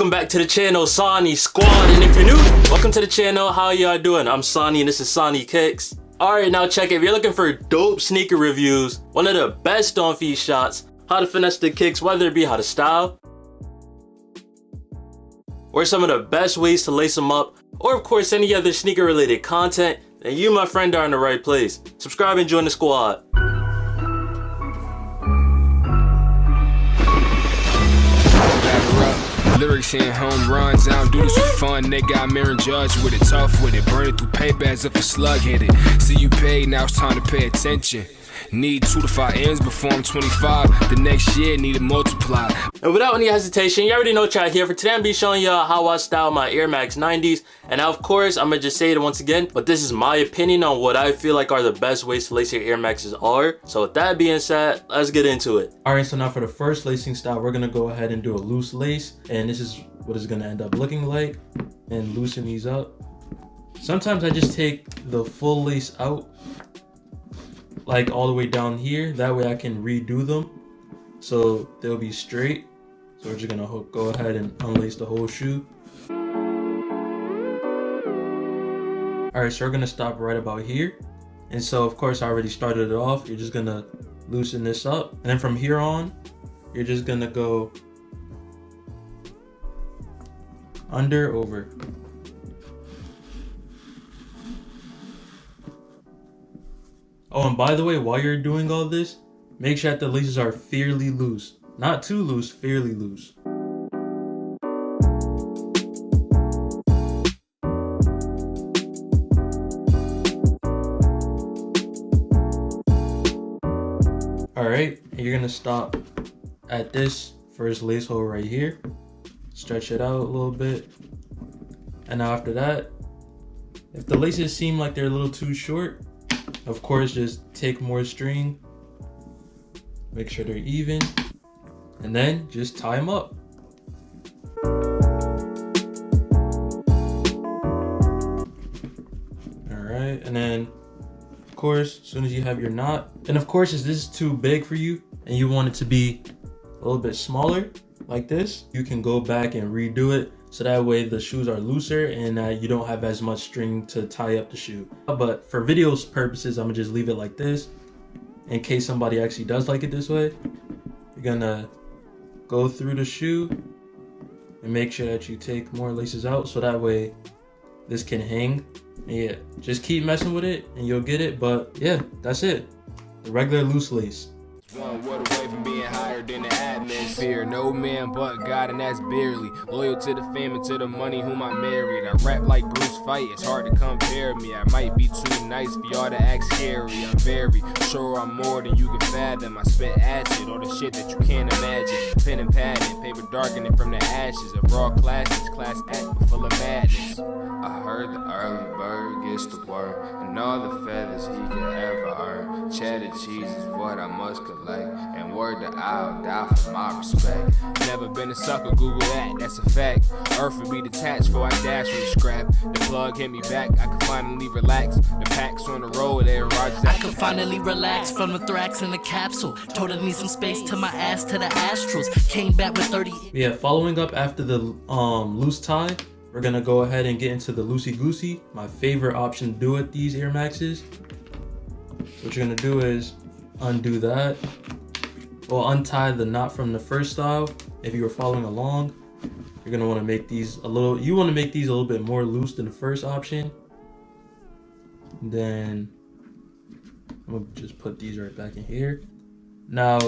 welcome back to the channel, Sonny Squad. And if you're new, welcome to the channel. How y'all doing? I'm Sonny and this is Sonny Kicks. Alright, now check it. If you're looking for dope sneaker reviews, one of the best on feet shots, how to finesse the kicks, whether it be how to style, or some of the best ways to lace them up, or of course any other sneaker related content, then you, my friend, are in the right place. Subscribe and join the squad. Lyrics and home runs, I don't do this for fun. Nigga, I'm mirroring judge with it, tough with it. Burn it through paper as if a slug hit it. See you paid, now it's time to pay attention. Need 2 to 5 M's before I'm 25. The next year, need to multiply. And without any hesitation, you already know what y'all here for. Today I'm gonna be showing y'all how I style my Air Max 90s. And now, of course, I'm gonna just say it once again, but this is my opinion on what I feel like are the best ways to lace your Air Maxes are. So with that being said, let's get into it. Alright, so now for the first lacing style, we're gonna go ahead and do a loose lace. And this is what it's gonna end up looking like. And loosen these up. Sometimes I just take the full lace out, like all the way down here. That way I can redo them so they'll be straight. So we're just gonna go ahead and unlace the whole shoe. Alright, so we're gonna stop right about here. And so of course I already started it off. You're just gonna loosen this up, and then from here on you're just gonna go under, over. Oh, and by the way, while you're doing all this, make sure that the laces are fairly loose. Not too loose, fairly loose. Alright, and you're gonna stop at this first lace hole right here. Stretch it out a little bit. And now after that, if the laces seem like they're a little too short, of course, just take more string, make sure they're even, and then just tie them up. Alright, and then of course, as soon as you have your knot, and of course, if this is too big for you and you want it to be a little bit smaller, like this, you can go back and redo it. So that way the shoes are looser and you don't have as much string to tie up the shoe. But for videos purposes, I'm gonna just leave it like this. In case somebody actually does like it this way, you're gonna go through the shoe and make sure that you take more laces out so that way this can hang. And yeah, just keep messing with it and you'll get it. But yeah, that's it. The regular loose lace. One word away from being higher than the atmosphere. No man but God, and that's barely. Loyal to the fame and to the money whom I married. I rap like Bruce Fight, it's hard to compare me. I might be too nice for y'all to act scary. I'm very sure I'm more than you can fathom. I spit acid, all the shit that you can't imagine. Pen and padding, paper darkening from the ashes of raw classes. Class act but full of madness. I heard the early bird gets the worm, and all the feathers he could ever earn. Cheddar cheese is what I must collect, and word that I'll die for my respect. Never been a sucker, Google that, that's a fact. Earth would be detached before I dash from the scrap. The plug hit me back, I can finally relax. The packs on the road, Aaron Rodgers. I can finally relax from the thorax in the capsule. Told her need some space to my ass to the Astros. Came back with 30. Yeah, following up after the loose tie, we're gonna go ahead and get into the Loosey Goosey, my favorite option to do with these Air Maxes. What you're gonna do is undo that. Well, untie the knot from the first style. If you were following along, you're gonna want to make these a little. You want to make these a little bit more loose than the first option. And then I'm gonna just put these right back in here. Now,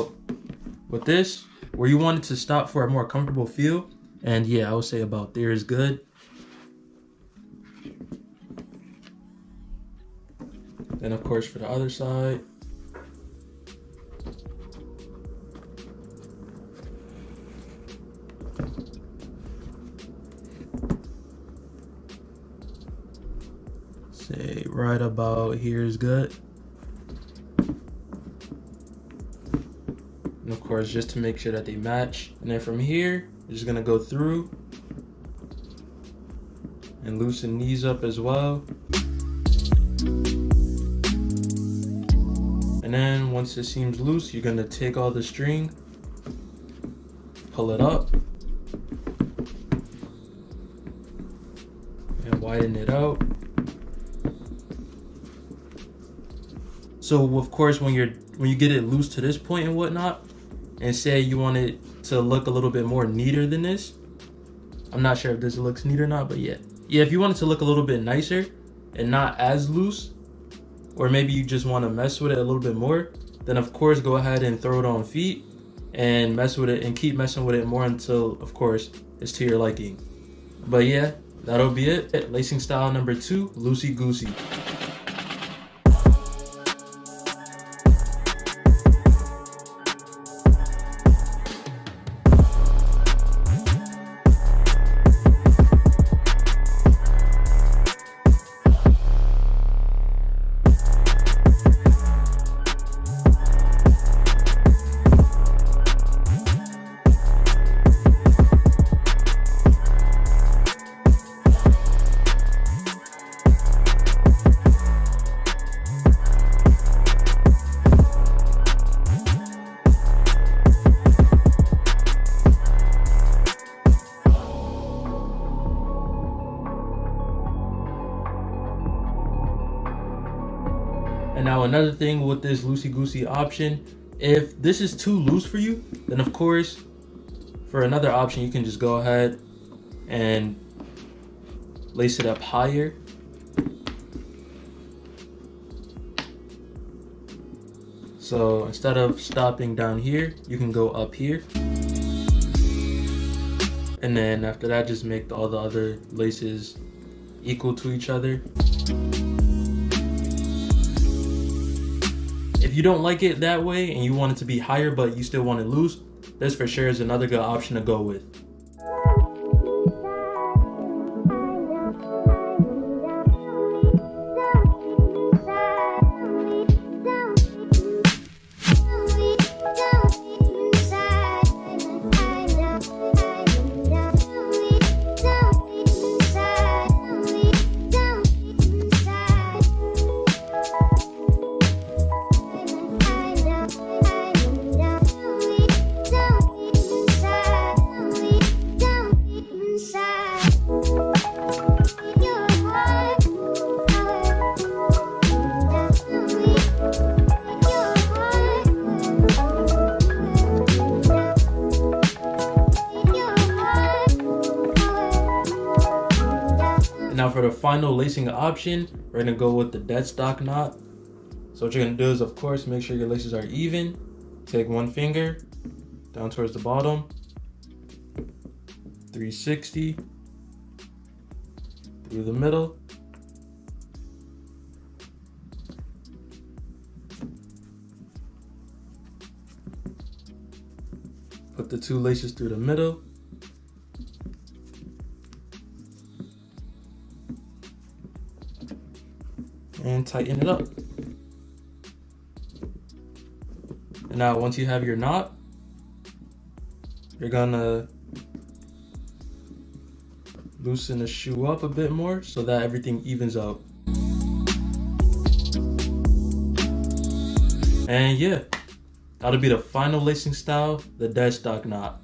with this, where you want it to stop for a more comfortable feel, and yeah, I would say about there is good. Then of course for the other side. Say right about here is good. And of course, just to make sure that they match. And then from here, you're just gonna go through and loosen these up as well. And then once it seems loose, you're gonna take all the string, pull it up, and widen it out. So of course, when you get it loose to this point and whatnot, and say you want it to look a little bit more neater than this, I'm not sure if this looks neat or not, but yeah, if you want it to look a little bit nicer and not as loose, or maybe you just want to mess with it a little bit more, then of course go ahead and throw it on feet and mess with it and keep messing with it more until of course it's to your liking. But yeah, that'll be it. Lacing style number 2, loosey goosey. And now another thing with this loosey goosey option, if this is too loose for you, then of course for another option you can just go ahead and lace it up higher. So instead of stopping down here, you can go up here. And then after that, just make all the other laces equal to each other. If you don't like it that way and you want it to be higher but you still want it loose, this for sure is another good option to go with. Now for the final lacing option, we're gonna go with the dead stock knot. So what you're gonna do is, of course, make sure your laces are even. Take one finger down towards the bottom, 360 through the middle. Put the 2 laces through the middle. And tighten it up. And now once you have your knot, you're gonna loosen the shoe up a bit more so that everything evens out. And yeah, that'll be the final lacing style, the dead stock knot.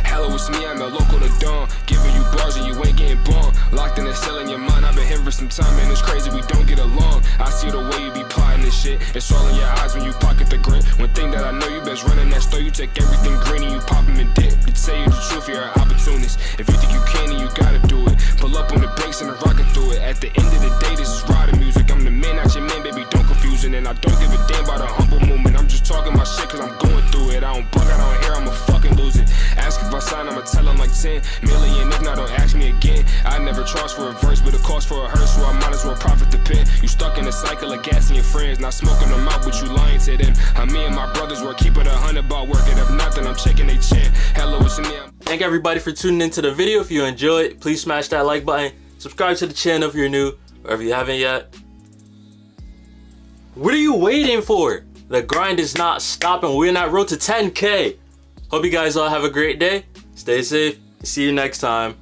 Hello, it's me, I'm the local to dawn. Giving you bars and you ain't getting born. Locked in a cell in your mind, I've been here for some time and it's crazy, we don't get along. I see the way you be plotting this shit. It's all in your eyes when you pocket the grin. One thing that I know, you best run in that store, you take everything green and you pop them and dip. To tell you the truth, you're an opportunist. If you think you can, then you gotta do it. Pull up on the bass and the rocket through it. At the end of the day, this is riding music. I'm the man, not your man, baby, don't confuse it. And I don't give a damn about a humble movement. I'm just talking my shit cause I'm going through it. I don't bug, I don't hear, I'ma fucking lose it. Ask if I sign, I'ma tell them like 10 million. If not, don't ask me again. I never charge for a verse, but a cost for a hearse, so I might as well profit the pen. You stuck in a cycle of gassing your friends, not smoking them out, but you lying to them. How me and my brothers were keep it 100 about working. If not, then I'm checking they chin. Hello, it's me. Thank everybody for tuning into the video. If you enjoyed, please smash that like button. Subscribe to the channel if you're new, or if you haven't yet. What are you waiting for? The grind is not stopping. We're on that road to 10K. Hope you guys all have a great day. Stay safe. See you next time.